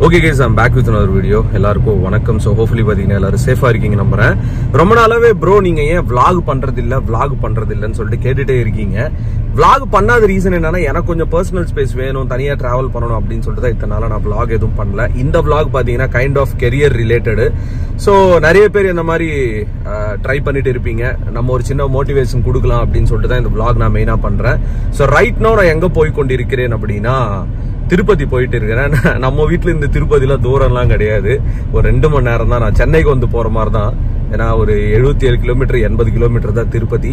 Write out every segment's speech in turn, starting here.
Okay guys, I'm back with another video. எல்லாருக்கும் வணக்கம். So hopefully பாத்தீங்கன்னா எல்லாரும் சேஃபா இருக்கீங்க நம்புறேன். ரொம்ப நாளாவே ப்ரோ நீங்க ஏன் vlog பண்றது இல்லன்னு சொல்லிட்டு கேட்டுட்டே இருக்கீங்க. vlog பண்ணாத ரீசன் என்னன்னா எனக்கு கொஞ்சம் பர்சனல் ஸ்பேஸ் வேணும், தனியா டிராவல் பண்ணணும் அப்படின்னு சொல்லிட்டு தான் இத்தனை நாளா நான் vlog எதுவும் பண்ணல. இந்த vlog பாத்தீங்கன்னா kind of career related. So நிறைய பேர் இந்த மாதிரி ட்ரை பண்ணிட்டு இருப்பீங்க. நம்ம ஒரு சின்ன மோட்டிவேஷன் கொடுக்கலாம் அப்படின்னு சொல்லிட்டு தான் இந்த vlog நான் மெயினா பண்றேன். ஸோ ரைட் நோ நான் எங்க போய் கொண்டிருக்கிறேன் அப்படின்னா திருப்பதி போயிட்டு இருக்கிறேன். நம்ம வீட்டுல இந்த திருப்பதியில தூரம்லாம் கிடையாது, ஒரு 2 மணி நேரம் தான். நான் சென்னைக்கு வந்து போற மாதிரி தான். ஏன்னா ஒரு 77 கிலோமீட்டர் 80 கிலோமீட்டர் தான் திருப்பதி.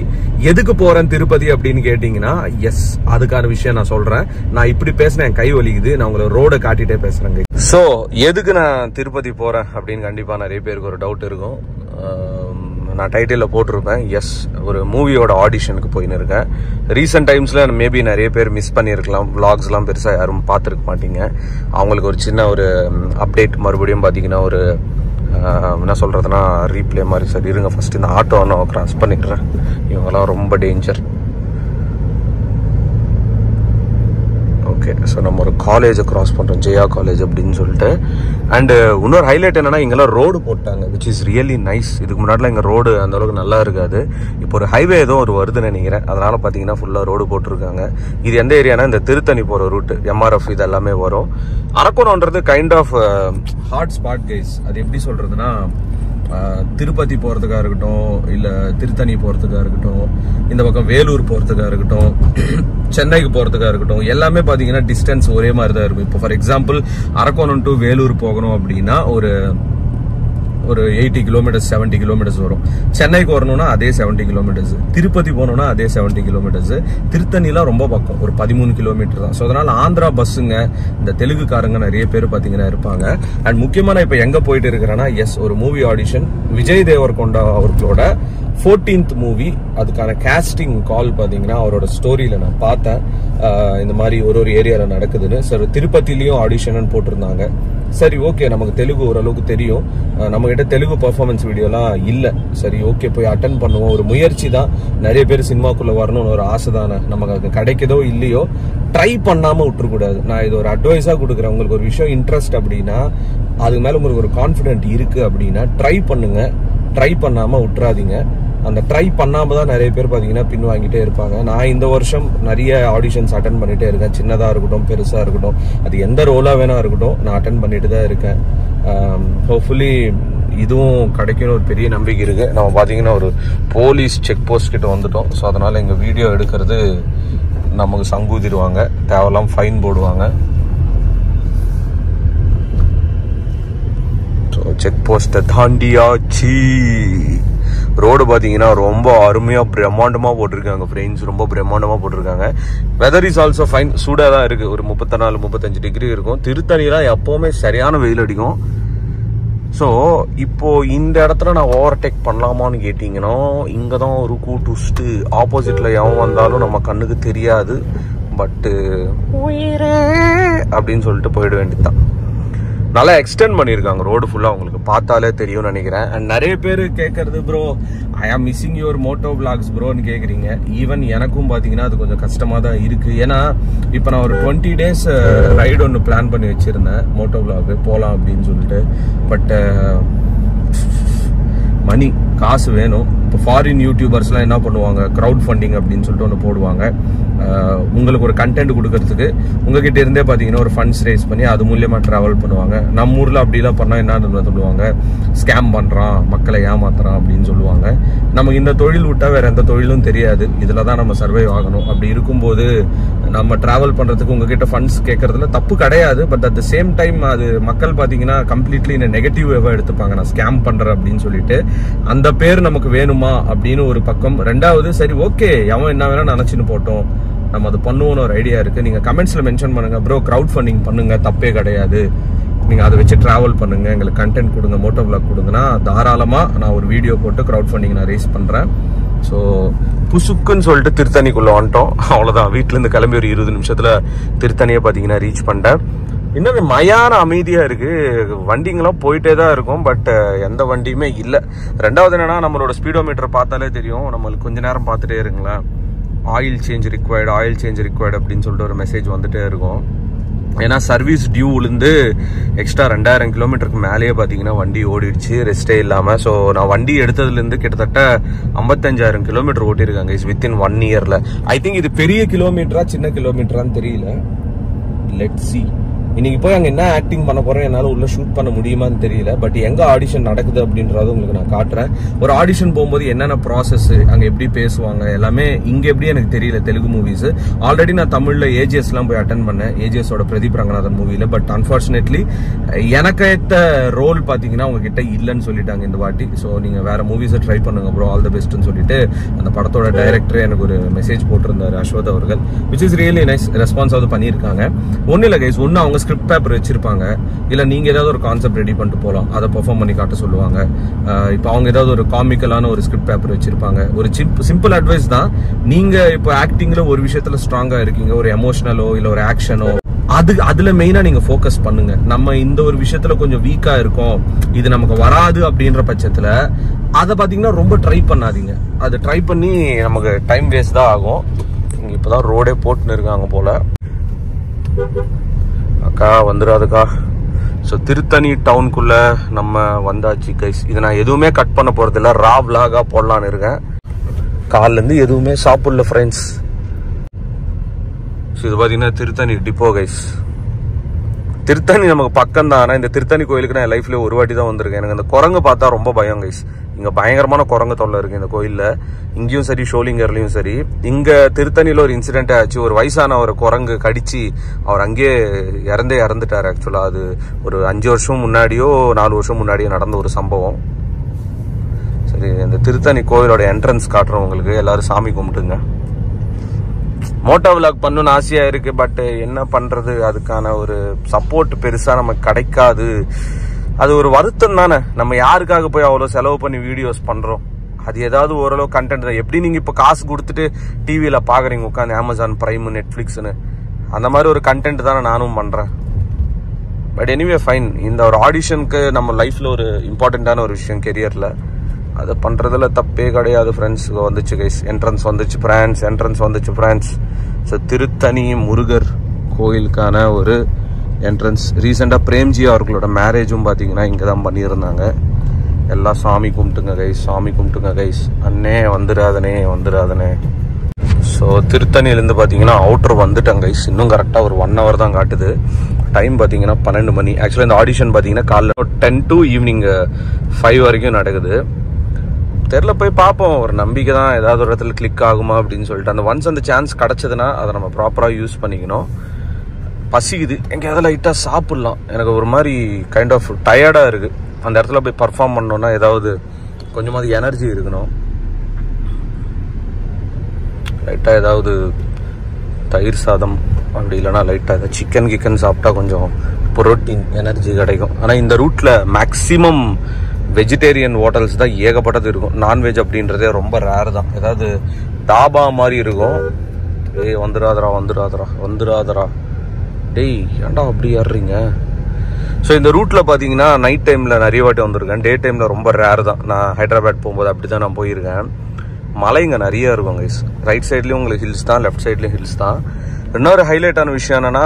எதுக்கு போறேன் திருப்பதி அப்படின்னு கேட்டீங்கன்னா, எஸ் அதுக்கான விஷயம் நான் சொல்றேன். நான் இப்படி பேசினேன், என் கை வலிக்குது, நான் உங்களை ரோட காட்டிட்டே பேசுறேங்க. சோ எதுக்கு நான் திருப்பதி போறேன் அப்படின்னு கண்டிப்பா நிறைய பேருக்கு ஒரு டவுட் இருக்கும். நான் டைட்டில் போட்டிருப்பேன், எஸ் ஒரு மூவியோட ஆடிஷனுக்கு போயின்னு இருக்கேன். ரீசெண்ட் டைம்ஸ்ல மேபி நிறைய பேர் மிஸ் பண்ணியிருக்கலாம், விளாக்ஸ்லாம் பெருசாக யாரும் பார்த்துருக்க மாட்டீங்க. அவங்களுக்கு ஒரு சின்ன ஒரு அப்டேட். மறுபடியும் பார்த்தீங்கன்னா ஒரு என்ன சொல்றதுன்னா ரீப்ளே மாதிரி. சரி இருங்க, ஃபர்ஸ்ட் இந்த ஆட்டோ நான் கிராஸ் பண்ணிடுறேன். இவங்கெல்லாம் ரொம்ப டேஞ்சர். ஓகே, ஸோ நம்ம ஒரு காலேஜை கிராஸ் பண்ணுறோம், ஜெயா காலேஜ் அப்படின்னு சொல்லிட்டு. அண்டு இன்னொரு ஹைலைட் என்னன்னா, இங்கெல்லாம் ரோடு போட்டாங்க, விச் இஸ் ரியலி நைஸ். இதுக்கு முன்னாடிலாம் இங்கே ரோடு அந்த அளவுக்கு நல்லா இருக்காது. இப்போ ஒரு ஹைவே ஏதோ ஒரு வருதுன்னு நினைக்கிறேன், அதனால பார்த்தீங்கன்னா ஃபுல்லாக ரோடு போட்டிருக்காங்க. இது எந்த ஏரியானா இந்த திருத்தணி போகிற ரூட்டு, MRF இது எல்லாமே வரும். அரக்கோணம்ன்றது kind of hot spot guys. அது எப்படி சொல்றதுன்னா, திருப்பதி போறதுக்காக இருக்கட்டும், இல்ல திருத்தணி போறதுக்காக இருக்கட்டும், இந்த பக்கம் வேலூர் போறதுக்காக இருக்கட்டும், சென்னைக்கு போறதுக்காக இருக்கட்டும், எல்லாமே பாத்தீங்கன்னா டிஸ்டன்ஸ் ஒரே மாதிரி தான் இருக்கும். இப்போ for example Arakkonam to Vellore போகணும் அப்படின்னா ஒரு 80 கிலோமீட்டர்ஸ் 70 கிலோமீட்டர்ஸ் வரும். சென்னைக்கு வரணும்னா அதே 70 கிலோமீட்டர்ஸ், திருப்பதி போகணும்னா அதே 70 கிலோமீட்டர்ஸ், திருத்தணிலாம் ரொம்ப பக்கம், ஒரு 13 கிலோமீட்டர் தான். ஸோ அதனால ஆந்திரா பஸ்ஸுங்க, இந்த தெலுங்குக்காரங்க நிறைய பேர் பார்த்தீங்கன்னா இருப்பாங்க. அண்ட் முக்கியமா நான் இப்போ எங்க போயிட்டு இருக்கிறேன்னா, எஸ் ஒரு மூவி ஆடிஷன், விஜய் தேவர்கொண்டா அவர்களோட 14th மூவி. அதுக்கான கேஸ்டிங் கால் பாத்தீங்கன்னா அவரோட ஸ்டோரியில நான் பார்த்தேன். இந்த மாதிரி ஒரு ஏரியால நடக்குதுன்னு. சார் திருப்பதிலையும் ஆடிஷன் போட்டிருந்தாங்க. சரி ஓகே, நமக்கு தெலுங்கு ஓரளவுக்கு தெரியும், நம்ம கிட்ட தெலுங்கு பெர்ஃபார்மன்ஸ் வீடியோலாம் இல்ல. சரி ஓகே, போய் அட்டன் பண்ணுவோம். ஒரு முயற்சி தான், நிறைய பேர் சினிமாக்குள்ள வரணும்னு ஒரு ஆசை தானே. நமக்கு அது கிடைக்குதோ இல்லையோ, ட்ரை பண்ணாம விட்டுறக்கூடாது. நான் இது ஒரு அட்வைஸா கொடுக்குறேன். உங்களுக்கு ஒரு விஷயம் இன்ட்ரெஸ்ட் அப்படின்னா, அதுக்கு மேல உங்களுக்கு ஒரு கான்பிடென்ட் இருக்கு அப்படின்னா ட்ரை பண்ணுங்க, ட்ரை பண்ணாம விட்டுறாதீங்க. அந்த ட்ரை பண்ணாம தான் நிறைய பேர் பாத்தீங்கன்னா பின் வாங்கிட்டே இருப்பாங்க. நான் இந்த வருஷம் நிறைய ஆடிஷன்ஸ் அட்டன் பண்ணிட்டே இருக்கேன். சின்னதா இருக்கட்டும், பெருசா இருக்கட்டும், அது எந்த ரோலா வேணா இருக்கட்டும், நான் அட்டன் பண்ணிட்டு தான் இருக்கேன். ஹோப்ஃபுல்லி இதுவும் கிடைக்கும்னு ஒரு பெரிய நம்பிக்கை இருக்கு. நம்ம பாத்தீங்கன்னா ஒரு போலீஸ் செக் போஸ்ட் கிட்ட வந்துட்டோம். ஸோ அதனால எங்க வீடியோ எடுக்கிறது நமக்கு சங்கூதிடுவாங்க, தேவையில்லாம ஃபைன் போடுவாங்க. செக் போஸ்ட தாண்டியாச்சு. ரோடு பாத்தீங்கன்னா ரொம்ப அருமையா பிரம்மாண்டமா போட்டிருக்காங்க ஃப்ரெண்ட்ஸ், ரொம்ப பிரம்மாண்டமா போட்டிருக்காங்க. வெதர் இஸ் ஆல்சோ ஃபைன், சூடா தான் இருக்கு, ஒரு 34-35 டிகிரி இருக்கும். திருத்தணிலாம் எப்பவுமே சரியான வெயில் அடிக்கும். ஸோ இப்போ இந்த இடத்துல நான் ஓவர்டேக் பண்ணலாமான்னு கேட்டீங்கன்னா, இங்கதான் ஒரு கூட்டுஸ்ட்டு, ஆப்போசிட்ல எவன் வந்தாலும் நம்ம கண்ணுக்கு தெரியாது. பட்டு அப்படின்னு சொல்லிட்டு போயிட வேண்டியதுதான். நல்லா எக்ஸ்டெண்ட் பண்ணியிருக்காங்க ரோடு ஃபுல்லா, உங்களுக்கு பார்த்தாலே தெரியும்னு நினைக்கிறேன். அண்ட் நிறைய பேர் கேட்கறது, ப்ரோ ஐ ஆம் மிஸ்ஸிங் யுவர் மோட்டோ விளாக்ஸ் ப்ரோன்னு கேட்குறீங்க. ஈவன் எனக்கும் பார்த்தீங்கன்னா அது கொஞ்சம் கஷ்டமாக தான் இருக்கு. ஏன்னா இப்போ நான் ஒரு 20 days ரைடு ஒன்று பிளான் பண்ணி வச்சிருந்தேன், மோட்டோ விளாக் போகலாம் அப்படின்னு சொல்லிட்டு. பட் மணி, காசு வேணும். இப்போ ஃபாரின் யூடியூபர்ஸ்லாம் என்ன பண்ணுவாங்க, க்ரௌட் ஃபண்டிங் அப்படின்னு சொல்லிட்டு ஒன்று போடுவாங்க. உங்களுக்கு ஒரு கண்டென்ட் கொடுக்கறதுக்கு உங்ககிட்ட இருந்தே பார்த்தீங்கன்னா ஒரு ஃபண்ட்ஸ் ரேஸ் பண்ணி அது மூலியமா டிராவல் பண்ணுவாங்க. நம்ம ஊரில் அப்படிலாம் பண்ணால் என்ன சொல்லுவாங்க, ஸ்கேம் பண்ணுறான், மக்களை ஏமாத்துறான் அப்படின்னு சொல்லுவாங்க. நமக்கு இந்த தொழில் விட்டா வேற எந்த தொழிலும் தெரியாது, இதில் தான் நம்ம சர்வைவ் ஆகணும். அப்படி இருக்கும்போது நம்ம டிராவல் பண்ணுறதுக்கு உங்ககிட்ட ஃபண்ட்ஸ் கேட்கறதுல தப்பு கிடையாது. But at the same time அது மக்கள் பார்த்தீங்கன்னா கம்ப்ளீட்லி இந்த நெகட்டிவாக எடுத்துப்பாங்க, நான் ஸ்கேம் பண்ணுறேன் அப்படின்னு சொல்லிட்டு. அந்த பேர் நமக்கு வேணுமா அப்படின்னு ஒரு பக்கம். ரெண்டாவது, சரி ஓகே அவன் என்ன வேணா நினைச்சுன்னு போட்டோம், நம்ம அது பண்ணுவோம்னு ஒரு ஐடியா இருக்கு. நீங்க கமெண்ட்ஸ்ல மென்ஷன் பண்ணுங்க, ப்ரோ கிரவுட் ஃபண்டிங் பண்ணுங்க, தப்பே கிடையாது, நீங்க அதை வச்சு டிராவல் பண்ணுங்க, எங்களுக்கு கண்டென்ட் கொடுங்க, மோட்டோ விளாக் கொடுங்கன்னா தாராளமா நான் ஒரு வீடியோ போட்டு கிரவுட் ஃபண்டிங் நான் ரேஸ் பண்றேன். ஸோ புசுக்குன்னு சொல்லிட்டு திருத்தணிக்குள்ள வந்துட்டோம். அவ்வளவுதான், வீட்டுல இருந்து கிளம்பி ஒரு 20 நிமிஷத்துல திருத்தணியை பாத்தீங்கன்னா ரீச் பண்ணிட்டேன். இன்னொரு மயான அமைதியா இருக்கு, வண்டிங்கெல்லாம் போயிட்டே தான் இருக்கும், பட் எந்த வண்டியுமே இல்லை. ரெண்டாவது என்னன்னா, நம்மளோட ஸ்பீடோமீட்டர் பார்த்தாலே தெரியும், நம்மளுக்கு கொஞ்ச நேரம் பார்த்துட்டே இருங்களேன், ஆயில் சேஞ்ச் ரிக்வயர்டு அப்படின்னு சொல்லிட்டு ஒரு மெசேஜ் வந்துட்டே இருக்கும். ஏன்னா சர்வீஸ் டியூலேருந்து எக்ஸ்ட்ரா 2000 கிலோமீட்டருக்கு மேலேயே பார்த்தீங்கன்னா வண்டி ஓடிடுச்சு ரெஸ்டே இல்லாமல். ஸோ நான் வண்டி எடுத்ததுலேருந்து கிட்டத்தட்ட 55,000 கிலோமீட்டர் ஓட்டியிருக்காங்க இஸ் வித்தின் 1 இயரில். ஐ திங்க் இது பெரிய கிலோமீட்டரா சின்ன கிலோமீட்டரான்னு தெரியல. Let's see. இன்னைக்கு போய் அங்கே என்ன ஆக்டிங் பண்ண போறேன், என்னால் உள்ள ஷூட் பண்ண முடியுமான்னு தெரியல. பட் எங்க ஆடிஷன் நடக்குது அப்படின்றத உங்களுக்கு நான் காட்டுறேன். ஒரு ஆடிஷன் போகும்போது என்னென்ன ப்ராசஸ், அங்கே எப்படி பேசுவாங்க எல்லாமே இங்கே எப்படி எனக்கு தெரியல. தெலுங்கு மூவிஸ் ஆல்ரெடி நான் தமிழில் ஏஜிஎஸ்லாம் போய் அட்டன் பண்ணேன், ஏஜிஎஸோட பிரதீப் ரங்கநாதன் மூவியில். பட் அன்ஃபார்ச்சுனேட்லி எனக்கு ஏற்ற ரோல் பார்த்தீங்கன்னா உங்ககிட்ட இல்லைன்னு சொல்லிட்டாங்க இந்த வாட்டி. ஸோ நீங்கள் வேற மூவிஸை ட்ரை பண்ணுங்க ப்ரோ, ஆல் த பெஸ்ட்னு சொல்லிட்டு அந்த படத்தோட டைரக்டரே எனக்கு ஒரு மெசேஜ் போட்டிருந்தாரு, அஸ்வத் அவர்கள். Which is really nice. Response ஆகுது பண்ணியிருக்காங்க. ஒன்றும் இல்லை கைஸ், ஒன்று அவங்க ஸ்கிரிப்ட் பேப்பர் வச்சிருப்பாங்க, இல்ல நீங்க ஏதாவது ஒரு கான்செப்ட் ரெடி பண்ணிட்டு போகலாம், அதை பெர்ஃபார்ம் பண்ணி காட்ட சொல்லுவாங்க. இப்போ அவங்க ஏதாவது ஒரு காமிக்கலான ஒரு ஸ்கிரிப்ட் பேப்பர் வச்சிருப்பாங்க. ஒரு சிம்பிள் அட்வைஸ் தான், நீங்க இப்போ ஆக்டிங்ல ஒரு விஷயத்துல ஸ்ட்ராங்கா இருக்கீங்க, ஒரு எமோஷனலோ இல்ல ஒரு ஆக்ஷனோ, அதுல மெயினா நீங்க ஃபோக்கஸ் பண்ணுங்க. நம்ம இந்த ஒரு விஷயத்துல கொஞ்சம் வீக்கா இருக்கோம், இது நமக்கு வராது அப்படின்ற பட்சத்துல அதை பாத்தீங்கன்னா ரொம்ப ட்ரை பண்ணாதீங்க. அதை ட்ரை பண்ணி நமக்கு டைம் வேஸ்ட் தான் ஆகும். இங்க இப்பதான் ரோடே போட்டுன்னு இருக்காங்க போல. அக்கா வந்துடாதுக்கா. ஸோ திருத்தணி டவுனுக்குள்ள நம்ம வந்தாச்சு கைஸ். இது நான் எதுவுமே கட் பண்ண போறது இல்லை, ரா விலாகா போடலான்னு இருக்கேன். காலில இருந்து எதுவுமே சாப்பிடல ஃப்ரெண்ட்ஸ். ஸோ இது பார்த்தீங்கன்னா திருத்தணி டிப்போ கைஸ். திருத்தணி நமக்கு பக்கம் தான். ஆனால் இந்த திருத்தணி கோயிலுக்கு நான் லைஃப்ல ஒரு வாட்டி தான் வந்திருக்கேன். எனக்கு அந்த குரங்கு பார்த்தா ரொம்ப பயம் கைஸ். இங்க பயங்கரமான குரங்கு தொல்லை இருக்கு இந்த கோயில்ல. இங்கேயும் சரி ஷோலிங்கர்லயும் சரி. இங்க திருத்தணியில ஒரு இன்சிடென்ட் ஆச்சு. ஒரு வயசான ஒரு குரங்கு கடிச்சு அவர் அங்கேயே இறந்துட்டாரு. ஆக்சுவலா அது ஒரு 5 வருஷம் முன்னாடியோ 4 வருஷம் முன்னாடியோ நடந்த ஒரு சம்பவம். சரி, இந்த திருத்தணி கோயிலோட என்ட்ரன்ஸ் காட்டுறவங்களுக்கு எல்லாரும் சாமி கும்பிட்டுங்க. மோட்டோ விளாக் பண்ணணும்னு ஆசையா இருக்கு. பட் என்ன பண்றது, அதுக்கான ஒரு சப்போர்ட் பெருசா நமக்கு கிடைக்காது. அது ஒரு வருத்தம் தானே. நம்ம யாருக்காக போய் அவ்வளோ செலவு பண்ணி வீடியோஸ் பண்றோம், அது ஏதாவது ஓரளவு கண்டென்ட் தான். எப்படி நீங்க இப்ப காசு கொடுத்துட்டு டிவியில பாக்குறீங்க உட்காந்து அமேசான் பிரைம் நெட்ஃபிளிக்ஸ்னு, அந்த மாதிரி ஒரு கண்டென்ட் தானே நானும் பண்றேன். But anyway fine. இந்த ஒரு ஆடிஷனுக்கு நம்ம லைஃப்ல ஒரு இம்பார்ட்டன்டான ஒரு விஷயம் கெரியர்ல, அதை பண்றதுல தப்பே கிடையாது ஃப்ரெண்ட்ஸ். வந்துச்சு கைஸ், என்ட்ரன்ஸ் வந்துச்சு ஃப்ரெண்ட்ஸ். ஸோ திருத்தணி முருகர் கோயிலுக்கான ஒரு என்ட்ரன்ஸ். ரீசெண்டாக பிரேம்ஜி அவர்களோட மேரேஜும் பார்த்தீங்கன்னா இங்கே தான் பண்ணியிருந்தாங்க. எல்லாம் சாமி கும்பிட்டுங்க கைஸ். அண்ணே வந்துடாதனே. ஸோ திருத்தணியிலேருந்து பார்த்தீங்கன்னா அவுட்டர் வந்துட்டேன் கைஸ். இன்னும் கரெக்டாக ஒரு 1 hour தான் காட்டுது. டைம் பார்த்தீங்கன்னா 12 மணி. ஆக்சுவலாக இந்த ஆடிஷன் பார்த்தீங்கன்னா காலைல 10 to ஈவினிங் 5 வரைக்கும் நடக்குது. தெரில, போய் பார்ப்போம். ஒரு நம்பிக்கை தான், ஏதாவது ஒரு இடத்துல கிளிக் ஆகுமா அப்படின்னு சொல்லிட்டு. அந்த ஒன்ஸ் அந்த சான்ஸ் கிடச்சதுன்னா அதை நம்ம ப்ராப்பராக யூஸ் பண்ணிக்கணும். பசிக்குது, எங்கேயாவது லைட்டாக சாப்பிட்லாம். எனக்கு ஒரு மாதிரி கைண்ட் ஆஃப் டயர்டாக இருக்குது. அந்த இடத்துல போய் பர்ஃபார்ம் பண்ணோன்னா ஏதாவது கொஞ்சமாவது எனர்ஜி இருக்கணும். லைட்டாக ஏதாவது தயிர் சாதம் அப்படி இல்லைனா லைட்டாக ஏதாவது சிக்கன் சாப்பிட்டா கொஞ்சம் புரோட்டீன் எனர்ஜி கிடைக்கும். ஆனால் இந்த ரூட்டில் மேக்ஸிமம் வெஜிடேரியன் ஹோட்டல்ஸ் தான் ஏகப்பட்டது இருக்கும். நான்வெஜ் அப்படின்றதே ரொம்ப ரேர் தான். ஏதாவது டாபா மாதிரி இருக்கும். ஏய் வந்துடாதரா டேய், ஏன்டா அப்படி ஏறுறீங்க? ஸோ இந்த ரூட்டில் பார்த்தீங்கன்னா நைட் டைமில் நிறைய வாட்டி வந்திருக்கேன். டே டைமில் ரொம்ப ரேர் தான். நான் ஹைதராபாத் போகும்போது அப்படி தான் நான் போயிருக்கேன். மலை இங்கே நிறைய இருக்கும் கைஸ். ரைட் சைட்லேயும் உங்களுக்கு ஹில்ஸ் தான், லெஃப்ட் சைட்லேயும் ஹில்ஸ் தான். இன்னொரு ஹைலைட்டான விஷயம் என்னென்னா,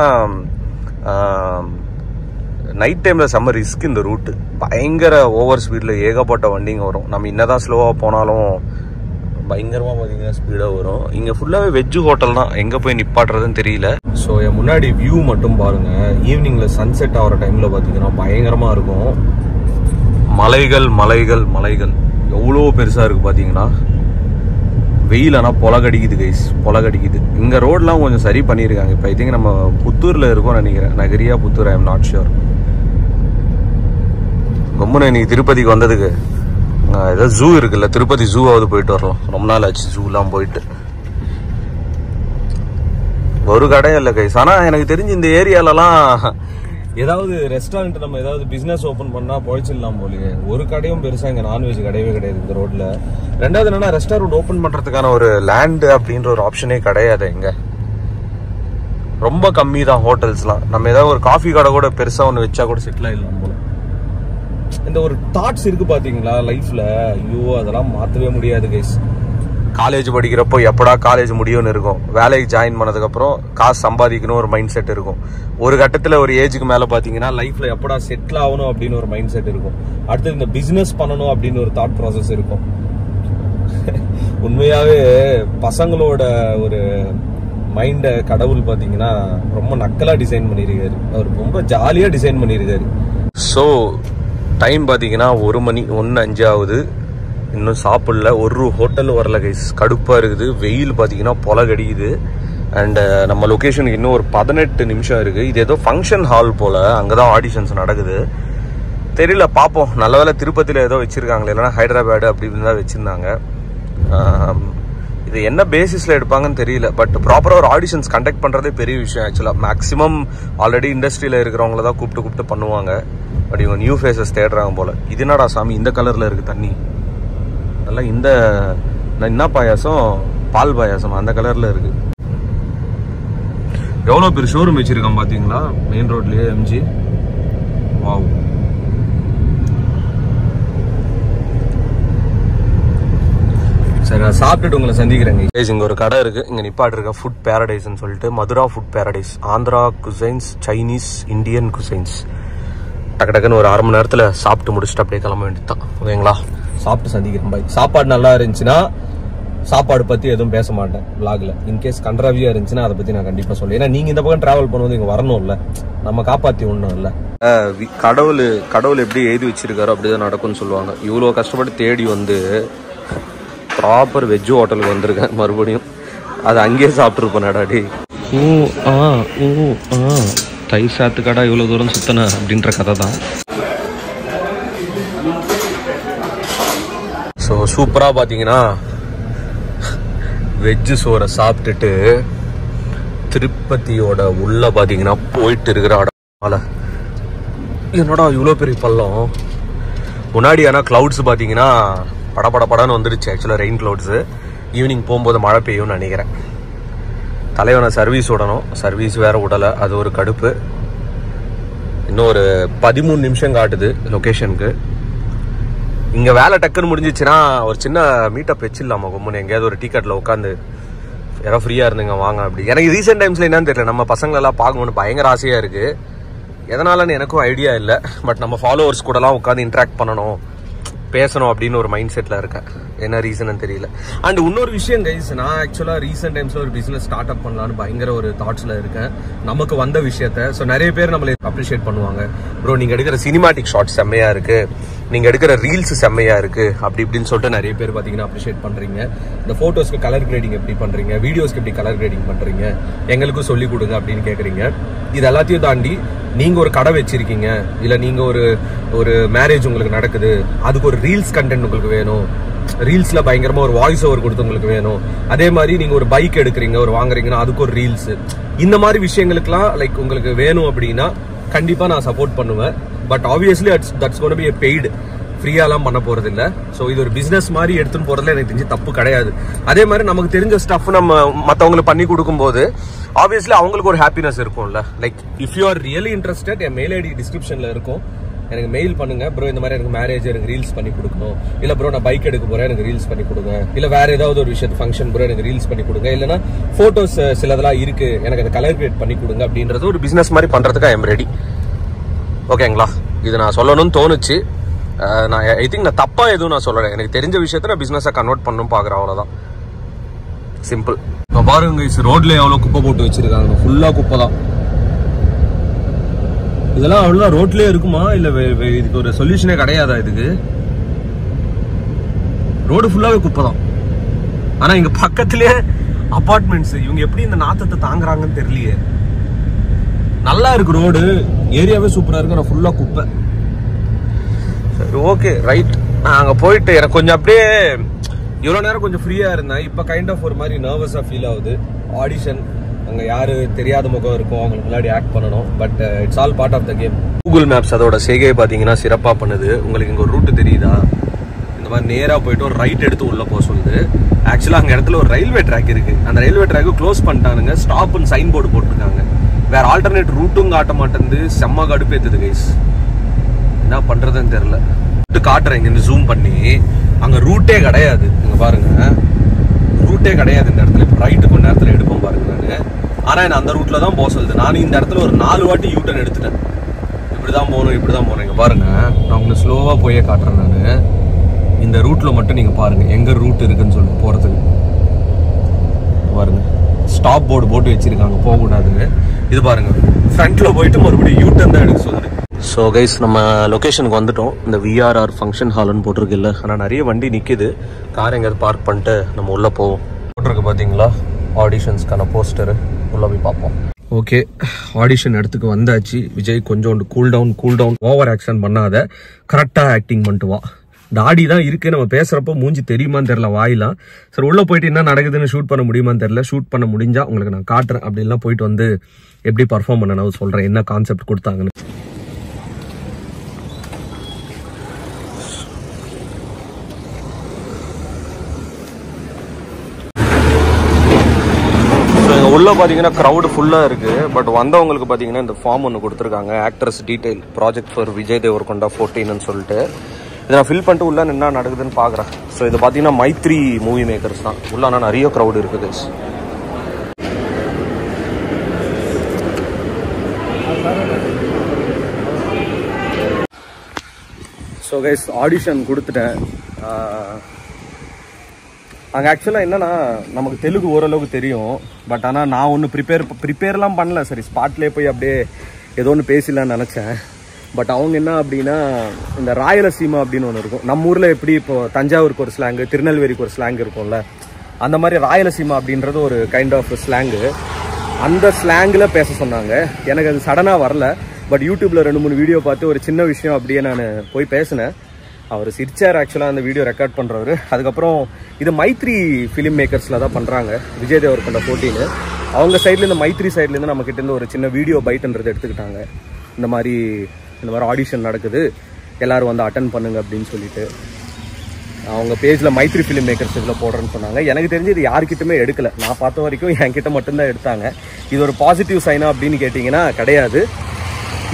நைட் டைமில் செம்ம ரிஸ்க் இந்த ரூட்டு. பயங்கர ஓவர் ஸ்பீடில் ஏகப்பட்ட வண்டிங்க வரும். நம்ம என்னதான் ஸ்லோவாக போனாலும் பயங்கரமாக பார்த்தீங்கன்னா ஸ்பீடாக வரும். இங்கே ஃபுல்லாகவே வெஜ்ஜு ஹோட்டல் தான். எங்கே போய் நிப்பாட்டுறதுன்னு தெரியல. ஸோ என் முன்னாடி வியூ மட்டும் பாருங்கள். ஈவினிங்கில் சன்செட் ஆகிற டைமில் பார்த்தீங்கன்னா பயங்கரமாக இருக்கும். மலைகள் எவ்வளோ பெருசாக இருக்குது பார்த்தீங்கன்னா. வெயில் ஆனால் பொலகடிக்குது கைஸ், பொலகடிக்குது. இங்கே ரோடெலாம் கொஞ்சம் சரி பண்ணியிருக்காங்க. இப்போ ஐ திங்க் நம்ம புத்தூரில் இருக்கோம்னு நினைக்கிறேன். நகரியா Puttur, I am not sure. ரொம்ப இன்னைக்கு திருப்பதிக்கு வந்ததுக்கு ஏதோ ஜூ இருக்குல்ல, திருப்பதி ஜூவாவது போயிட்டு வரலாம். ரொம்ப நாள் ஆச்சு ஜூலாம் போயிட்டு. ஒரு கடையும் இல்லை கைஸ். ஆனால் எனக்கு தெரிஞ்சு இந்த ஏரியாலலாம் ஏதாவது ரெஸ்டாரண்ட் நம்ம ஏதாவது பிஸ்னஸ் ஓப்பன் பண்ணால் பொழைச்சிடலாம் போலியே. ஒரு கடையும் பெருசாக இங்கே நான்வெஜ் கிடையவே கிடையாது இந்த ரோட்டில். ரெண்டாவது என்னன்னா, ரெஸ்டாரண்ட் ஓப்பன் பண்ணுறதுக்கான ஒரு லேண்டு அப்படின்ற ஒரு ஆப்ஷனே கிடையாது இங்கே. ரொம்ப கம்மி தான் ஹோட்டல்ஸ்லாம். நம்ம ஏதாவது ஒரு காஃபி கடை கூட பெருசாக ஒன்று வச்சா கூட செட்டில் ஆகிடலாம் போல. இந்த ஒரு தாட்ஸ் இருக்கு பாத்தீங்களா லைஃப்ல, ஐயோ அதெல்லாம் மாற்றவே முடியாது கைஸ். காலேஜ் படிக்கிறப்போ எப்படா காலேஜ் முடியும்னு இருக்கும். வேலைக்கு ஜாயின் பண்ணதுக்கப்புறம் காசு சம்பாதிக்கணும் ஒரு மைண்ட் செட் இருக்கும். ஒரு கட்டத்தில் ஒரு ஏஜுக்கு மேலே பார்த்தீங்கன்னா லைஃப்பில் எப்படா செட்டில் ஆகணும் அப்படின்னு ஒரு மைண்ட் செட் இருக்கும். அடுத்து இந்த பிஸ்னஸ் பண்ணணும் அப்படின்னு ஒரு தாட் ப்ராசஸ் இருக்கும். உண்மையாகவே பசங்களோட ஒரு மைண்டை கடவுள் பார்த்தீங்கன்னா ரொம்ப நக்கலாக டிசைன் பண்ணியிருக்காரு. அவர் ரொம்ப ஜாலியாக டிசைன் பண்ணியிருக்காரு. ஸோ டைம் பார்த்தீங்கன்னா 1 மணி 1:05 ஆகுது. இன்னும் சாப்பிடல. ஒரு ஹோட்டல் வரல கைஸ். கடுப்பாக இருக்குது. வெயில் பார்த்தீங்கன்னா பொலகடிக்குது. அண்ட் நம்ம லொக்கேஷனுக்கு இன்னும் ஒரு 18 நிமிஷம் இருக்குது. இது ஏதோ ஃபங்க்ஷன் ஹால் போல். அங்கே தான் ஆடிஷன்ஸ் நடக்குது. தெரியல, பார்ப்போம். நல்ல வேலை திருப்பதியில் ஏதோ வச்சுருக்காங்களே, இல்லைனா ஹைதராபாடு அப்படின்னு தான் வச்சுருந்தாங்க. இது என்ன பேசிஸில் எடுப்பாங்கன்னு தெரியல. பட் ப்ராப்பராக ஒரு ஆடிஷன்ஸ் கண்டக்ட் பண்ணுறதே பெரிய விஷயம் ஆக்சுவலாக. மேக்ஸிமம் ஆல்ரெடி இண்டஸ்ட்ரியில் இருக்கிறவங்கள தான் கூப்பிட்டு பண்ணுவாங்க. பட் இவங்க நியூ ஃபேஸஸ் தேடுறாங்க போல். இது என்னடா சாமி இந்த கலரில் இருக்குது தண்ணி? நல்லா இந்த என்ன பாயாசம்? பால் பாயாசம் அந்த கலரில் இருக்குது. எவ்வளோ பேர் ஷோரூம் வச்சுருக்கான் பார்த்தீங்களா மெயின் ரோட்லேயே எம்ஜி. வாவ். சரி, நான் சாப்பிட்டுட்டு உங்களை சந்திக்கிறேங்க. இங்கே ஒரு கடை இருக்குது. இங்கே நிப்பாட்டிருக்க ஃபுட் பேரடைஸ்ன்னு சொல்லிட்டு. Madhura food paradise. Andhra cuisines, Chinese, Indian cuisines. டக்கு டக்குன்னு ஒரு 1/2 மணி நேரத்தில் சாப்பிட்டு முடிச்சுட்டு அப்படியே கிளம்ப வேண்டியது தான். ஓகேங்களா? சாப்பிட்டு சந்திக்கிறேன் பாய். சாப்பாடு நல்லா இருந்துச்சுன்னா சாப்பாடு பற்றி எதுவும் பேச மாட்டேன் விளாகில். இன்கேஸ் கண்ட்ராவியாக இருந்துச்சுன்னா அதை பற்றி நான் கண்டிப்பாக சொல்லுவேன். ஏன்னா நீங்கள் இந்த பக்கம் ட்ராவல் பண்ணும்போது இங்கே வரணும் இல்லை, நம்ம காப்பாற்றி ஒன்றும் இல்லை. கடவுள் எப்படி எழுதி வச்சிருக்காரோ அப்படிதான் நடக்கும்னு சொல்லுவாங்க. இவ்வளோ கஷ்டப்பட்டு தேடி வந்து ப்ராப்பர் வெஜ் ஹோட்டலுக்கு வந்திருக்கேன். மறுபடியும் அது அங்கேயே சாப்பிட்ருப்பேன். நடாடி தயிர் சாத்து கடை இவ்வளோ தூரம் சுத்தன அப்படின்ற கதை தான். ஸோ சூப்பராக பார்த்தீங்கன்னா வெஜ்ஜு சோறை சாப்பிட்டுட்டு திருப்பதியோட உள்ள பார்த்தீங்கன்னா போயிட்டு இருக்கிற இடம். என்னடா இவ்வளோ பெரிய பள்ளம் முன்னாடி. ஆனால் கிளவுட்ஸ் பார்த்தீங்கன்னா படப்படப்படன்னு வந்துடுச்சு. ஆக்சுவலாக ரெயின் கிளவுட்ஸு. ஈவினிங் போகும்போது மழை பெய்யும்னு நினைக்கிறேன். தலைவனை சர்வீஸ் விடணும். சர்வீஸ் வேறு விடலை. அது ஒரு கடுப்பு. இன்னும் ஒரு 13 நிமிஷம் காட்டுது லொக்கேஷனுக்கு. இங்கே வேலை டக்குன்னு முடிஞ்சிச்சுன்னா ஒரு சின்ன மீட்டப் வச்சிடலாமா கொம்முன்னு எங்கேயாவது ஒரு டிக்கெட்டில் உட்காந்து யாராவது ஃப்ரீயாக இருந்துங்க வாங்க அப்படி. எனக்கு ரீசெண்ட் டைம்ஸில் என்னன்னு தெரியல, நம்ம பசங்களெல்லாம் பார்க்கணுன்னு பயங்கர ஆசையாக இருக்குது. எதனாலன்னு எனக்கும் ஐடியா இல்லை. பட் நம்ம ஃபாலோவர்ஸ் கூடலாம் உட்காந்து இன்ட்ராக்ட் பண்ணணும், பேசணும் அப்படின்னு ஒரு மைண்ட் செட்டில் இருக்கேன். என்ன ரீசன் தெரியல. அண்ட் இன்னொரு விஷயம் கைஸ், நான் ஆக்சுவலாக ரீசெண்ட் டைம்ஸில் ஒரு பிஸ்னஸ் ஸ்டார்ட் அப் பண்ணலான்னு பயங்கர ஒரு தாட்ஸில் இருக்கேன். நமக்கு வந்த விஷயத்த ஸோ நிறைய பேர் நம்மளை அப்ரிஷியேட் பண்ணுவாங்க. ப்ரோ நீங்கள் எடுக்கிற சினிமாட்டிக் ஷார்ட்ஸ் செம்மையாக இருக்குது, நீங்கள் எடுக்கிற ரீல்ஸ் செம்மையாக இருக்குது அப்படி இப்படின்னு சொல்லிட்டு நிறைய பேர் பார்த்தீங்கன்னா அப்ரிஷியேட் பண்ணுறீங்க. இந்த ஃபோட்டோஸ்க்கு கலர் கிரேடிங் எப்படி பண்ணுறீங்க, வீடியோஸ்க்கு எப்படி கலர் கிரேடிங் பண்ணுறீங்க, எங்களுக்கும் சொல்லிக் கொடுங்க அப்படின்னு கேட்குறீங்க. இது எல்லாத்தையும் தாண்டி நீங்கள் ஒரு கடை வச்சிருக்கீங்க, இல்லை நீங்கள் ஒரு மேரேஜ் உங்களுக்கு நடக்குது, அதுக்கு ஒரு ரீல்ஸ் கண்டென்ட் உங்களுக்கு வேணும், ரீல்ஸில் பயங்கரமாக ஒரு வாய்ஸ் ஓவர் கொடுத்து உங்களுக்கு வேணும். அதே மாதிரி நீங்கள் ஒரு பைக் எடுக்கிறீங்க, ஒரு வாங்குறீங்கன்னா அதுக்கு ஒரு ரீல்ஸு, இந்த மாதிரி விஷயங்களுக்குலாம் லைக் உங்களுக்கு வேணும் அப்படின்னா கண்டிப்பாக நான் சப்போர்ட் பண்ணுவேன். But obviously that's gonna be a paid. ஃப்ரீயாலாம் பண்ண போகிறது இல்லை. ஸோ இது ஒரு பிஸ்னஸ் மாதிரி எடுத்துன்னு போகிறதுல எனக்கு தெரிஞ்சு தப்பு கிடையாது. அதே மாதிரி நமக்கு தெரிஞ்ச ஸ்டஃப் நம்ம மற்றவங்களுக்கு பண்ணி கொடுக்கும்போது ஆப்வியஸ்லி அவங்களுக்கு ஒரு ஹாப்பினஸ் இருக்கும்ல. Like if you are really interested, என் மெயில் ஐடி டிஸ்கிரிப்ஷனில் இருக்கும், எனக்கு மெயில் பண்ணுங்க. ப்ரோ இந்த மாதிரி எனக்கு மேரேஜ், எனக்கு ரீல்ஸ் பண்ணி கொடுக்கணும், இல்லை ப்ரோ நான் பைக் எடுக்க போகிறேன் எனக்கு ரீல்ஸ் பண்ணி கொடுங்க, இல்லை வேறு ஏதாவது ஒரு விஷயத்து ஃபங்க்ஷன் ப்ரோ எனக்கு ரீல்ஸ் பண்ணி கொடுங்க, இல்லைனா ஃபோட்டோஸ் சிலதெல்லாம் இருக்குது எனக்கு அதை கலர் கிரியேட் பண்ணி கொடுங்க அப்படின்றது ஒரு பிஸ்னஸ் மாதிரி பண்ணுறதுக்கு ஐ எம் ரெடி. ஓகேங்களா? இது நான் சொல்லணும்னு தோணுச்சு. நான் ஐ திங்க் நான் தப்பாக எதுவும் நான் சொல்லலை. எனக்கு தெரிஞ்ச விஷயத்த நான் பிஸ்னஸை கன்வெர்ட் பண்ணணும் பார்க்குறேன், அவ்வளோதான். சிம்பிள். இப்போ பாருங்க ரோட்ல எவ்வளோ குப்பை போட்டு வச்சிருக்காங்க. ஃபுல்லாக குப்பை தான். இதெல்லாம் அவ்வளோதான் ரோட்லேயே இருக்குமா, இல்லை இதுக்கு ஒரு சொல்யூஷனே கிடையாதா? இதுக்கு ரோடு ஃபுல்லாகவே குப்பை தான். ஆனால் இங்கே பக்கத்துலேயே அப்பார்ட்மெண்ட்ஸ். இவங்க எப்படி இந்த நாத்தத்தை தாங்குறாங்கன்னு தெரியலையே. நல்லா இருக்கு ரோடு, ஏரியாவே சூப்பராக இருக்கு, ஆனால் ஃபுல்லாக குப்பை. சரி, ஓகே, ரைட். நான் அங்கே போயிட்டு எனக்கு கொஞ்சம் அப்படியே இவ்வளோ நேரம் கொஞ்சம் ஃப்ரீயாக இருந்தேன். இப்போ கைண்ட் ஆஃப் ஒரு மாதிரி நர்வஸாக ஃபீல் ஆகுது. ஆடிஷன், அங்கே யார் தெரியாத முகம் இருக்கும், அவங்களுக்கு முன்னாடி ஆக்ட் பண்ணணும். But it's all part of the game. Google Maps அதோட செய்கையை பார்த்தீங்கன்னா சிறப்பாக பண்ணுது. உங்களுக்கு இங்கே ஒரு ரூட்டு தெரியுதா? இந்த மாதிரி நேராக போயிட்டு ஒரு ரைட் எடுத்து உள்ளே போக சொல்லுது. ஆக்சுவலாக அங்கே இடத்துல ஒரு ரயில்வே ட்ராக் இருக்குது. அந்த ரயில்வே ட்ராக்கு க்ளோஸ் பண்ணிட்டானுங்க. ஸ்டாப்னு சைன் போர்டு போட்டிருக்காங்க. வேற ஆல்டர்னேட் ரூட்டும் காட்ட மாட்டேங்குது. செம்ம கடுப்பேத்துது கைஸ். என்ன பண்றதுன்னு தெரியல. காட்டுறேன் இங்க ஜூம் பண்ணி. அங்க ரூட்டே கிடையாது. இங்க பாருங்க, ரூட்டே கிடையாது இந்த இடத்துல. இப்போ ரைட்டு கொஞ்ச நேரத்தில் எடுப்போம் பாருங்க நான். ஆனால் என்ன அந்த ரூட்டில் தான் போக சொல்லுது. நான் இந்த இடத்துல ஒரு 4 வாட்டி யூட்டர்ன் எடுத்துட்டேன். இப்படி தான் போகணும், இப்படி தான் போகணும். இங்கே பாருங்கள், நான் உங்களுக்கு ஸ்லோவாக போயே காட்டுறேன். நான் இந்த ரூட்டில் மட்டும் நீங்கள் பாருங்கள் எங்கே ரூட் இருக்குன்னு சொல்லிட்டு போகிறதுக்கு. பாருங்கள், ஸ்டாப் போர்டு போட்டு வச்சுருக்காங்க, போகக்கூடாதுன்னு. இது பாருங்கள், ஃப்ரண்ட்டில் போயிட்டு மறுபடியும் யூட்டர்ன் தான் எடுக்க சொல்லுது. ஸோ கைஸ், நம்ம லொக்கேஷனுக்கு வந்துட்டோம். இந்த விஆர்ஆர் ஃபங்க்ஷன் ஹால்னு போட்டிருக்குல்ல, ஆனால் நிறைய வண்டி நிற்கிது. கார் எங்கேயாவது பார்க் பண்ணிட்டு நம்ம உள்ளே போவோம். போட்டிருக்கு பார்த்தீங்களா ஆடிஷன்ஸ்க்கான போஸ்டரு, உள்ளே போய் பார்ப்போம். ஓகே, ஆடிஷன் இடத்துக்கு வந்தாச்சு. விஜய் கொஞ்சோண்டு கூல் டவுன், ஓவர் ஆக்ஷன் பண்ணாத, கரெக்டாக ஆக்டிங் பண்ணிட்டு வா. தாடி தான் இருக்கு, நம்ம பேசுறப்போ மூஞ்சி தெரியுமான்னு தெரியல, வாயிலாம். சரி, உள்ள போயிட்டு என்ன நடக்குதுன்னு ஷூட் பண்ண முடியுமான்னு தெரியல. ஷூட் பண்ண முடிஞ்சா உங்களுக்கு நான் காட்டுறேன். அப்படிலாம் போயிட்டு வந்து எப்படி பர்ஃபார்ம் பண்ண சொல்றேன், என்ன கான்செப்ட் கொடுத்தாங்கன்னு. உள்ள பாத்தீங்கன்னா க்ரௌடு ஃபுல்லா இருக்கு. பட் வந்தவங்களுக்கு பாத்தீங்கன்னா இந்த ஃபார்ம் ஒன்று கொடுத்துருக்காங்க, actress detail project for Vijay Deverakonda 14ன்னு சொல்லிட்டு. இதை நான் ஃபில் பண்ணிட்டு உள்ள என்ன நடக்குதுன்னு பாக்குறேன். ஸோ இது பாத்தீங்கன்னா மைத்ரி மூவி மேக்கர்ஸ் தான். உள்ள ஆனால் நிறைய க்ரௌடு இருக்குது. ஸோ கைஸ், ஆடிஷன் கொடுத்துட்டேன். அங்கே ஆக்சுவலாக என்னன்னா, நமக்கு தெலுங்கு ஓரளவுக்கு தெரியும். பட் ஆனால் நான் ஒன்றும் ப்ரிப்பேர்லாம் பண்ணல. சரி, ஸ்பாட்லேயே போய் அப்படியே ஏதோ ஒன்று பேசலான்னு நினச்சேன். பட் அவங்க என்ன அப்படின்னா, இந்த ராயலசீமா அப்படின்னு ஒன்று இருக்கும். நம்ம ஊரில் எப்படி இப்போ தஞ்சாவூருக்கு ஒரு ஸ்லாங்கு, திருநெல்வேலிக்கு ஒரு ஸ்லாங் இருக்கும்ல, அந்த மாதிரி ராயலசீமா அப்படின்றது ஒரு கைண்ட் ஆஃப் ஸ்லாங்கு. அந்த ஸ்லாங்கில் பேச சொன்னாங்க. எனக்கு அது சடனாக வரல. பட் யூடியூப்பில் 2-3 வீடியோ பார்த்து ஒரு சின்ன விஷயம் அப்படியே நான் போய் பேசினேன். அவர் சிரிச்சார் ஆக்சுவலாக அந்த வீடியோ ரெக்கார்ட் பண்ணுறவர். அதுக்கப்புறம் இது மைத்ரி ஃபிலிம் மேக்கர்ஸில் தான் பண்ணுறாங்க, விஜய் தேவர்கொண்டா 14. அவங்க சைட்லேருந்து, மைத்ரி சைட்லேருந்து நம்மக்கிட்டேருந்து ஒரு சின்ன வீடியோ பைட்டுன்றது எடுத்துக்கிட்டாங்க. இந்த மாதிரி ஆடிஷன் நடக்குது, எல்லோரும் வந்து அட்டன் பண்ணுங்க அப்படின்னு சொல்லிட்டு. அவங்க பேஜில் மைத்ரி ஃபிலிம் மேக்கர்ஸ் இதில் போடுறேன்னு சொன்னாங்க. எனக்கு தெரிஞ்சு இது யாருக்கிட்டுமே எடுக்கலை. நான் பார்த்த வரைக்கும் என்கிட்ட மட்டும்தான் எடுத்தாங்க. இது ஒரு பாசிட்டிவ் சைனா அப்படின்னு கேட்டிங்கன்னா கிடையாது.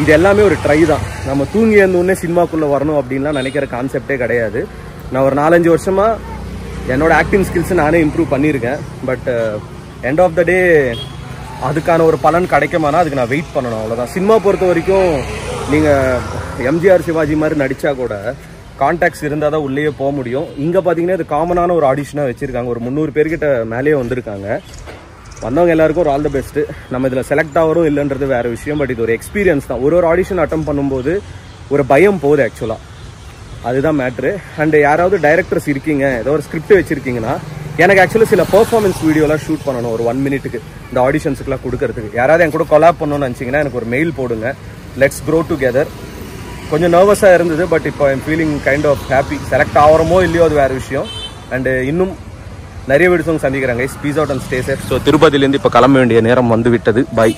இது எல்லாமே ஒரு ட்ரை தான். நம்ம தூங்கி இருந்தோடனே சினிமாக்குள்ளே வரணும் அப்படின்லாம் நினைக்கிற கான்செப்டே கிடையாது. நான் ஒரு 4-5 வருஷமாக என்னோட ஆக்டிங் ஸ்கில்ஸை நானே இம்ப்ரூவ் பண்ணியிருக்கேன். பட் எண்ட் ஆஃப் த டே அதுக்கான ஒரு பலன் கிடைக்குமானா அதுக்கு நான் வெயிட் பண்ணணும், அவ்வளோதான். சினிமா பொறுத்த வரைக்கும் நீங்கள் எம்ஜிஆர் சிவாஜி மாதிரி நடித்தா கூட கான்டாக்ட்ஸ் இருந்தால் தான் உள்ளேயே போக முடியும். இங்கே பார்த்தீங்கன்னா இது காமனான ஒரு ஆடிஷனாக வச்சுருக்காங்க. ஒரு 300 பேர்கிட்ட மேலேயே வந்திருக்காங்க. வந்தவங்க எல்லாருக்கும் ஒரு ஆல் த பெஸ்ட்டு. நம்ம இதில் செலக்ட் ஆகிறோம் இல்லைன்றது வேறு விஷயம். பட் இது ஒரு எக்ஸ்பீரியன்ஸ் தான். ஒரு ஆடிஷன் அட்டம் பண்ணும்போது ஒரு பயம் போகுது ஆக்சுவலாக, அதுதான் மேட்ரு. அண்டு யாராவது டைரக்டர்ஸ் இருக்கீங்க, ஏதோ ஒரு ஸ்கிரிப்ட் வச்சுருக்கீங்கன்னா, எனக்கு ஆக்சுவலாக சில பெர்ஃபார்மன்ஸ் வீடியோலாம் ஷூட் பண்ணணும் ஒரு 1 மினிட்டுக்கு இந்த ஆடிஷன்ஸுக்குலாம் கொடுக்கறதுக்கு. யாராவது என் கூட கொலாப் பண்ணணும்னு நினச்சிங்கன்னா எனக்கு ஒரு மெயில் போடுங்க. Let's grow together. கொஞ்சம் நர்வஸாக இருந்தது. பட் இப்போ I'm feeling kind of happy. Select ஆகிறோமோ இல்லையோ அது வேறு விஷயம். அண்டு இன்னும் நிறைய வீடியோஸ் சந்திக்கிறாங்க. Peace out and stay safe. So திருப்பதியிலேருந்து இப்போ கிளம்ப வேண்டிய நேரம் வந்து விட்டது. பை.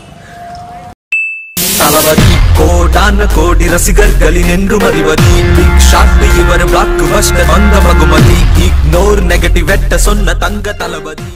தளபதி கோடான கோடி ரசிகர்களின் என்றும் அறிவதி. பிக் ஷாட் இவர் பிளாக் பஸ்டர் வந்த மகுமதி. இக்னோர் நெகட்டிவ் வெட்ட சொன்ன தங்க தளபதி.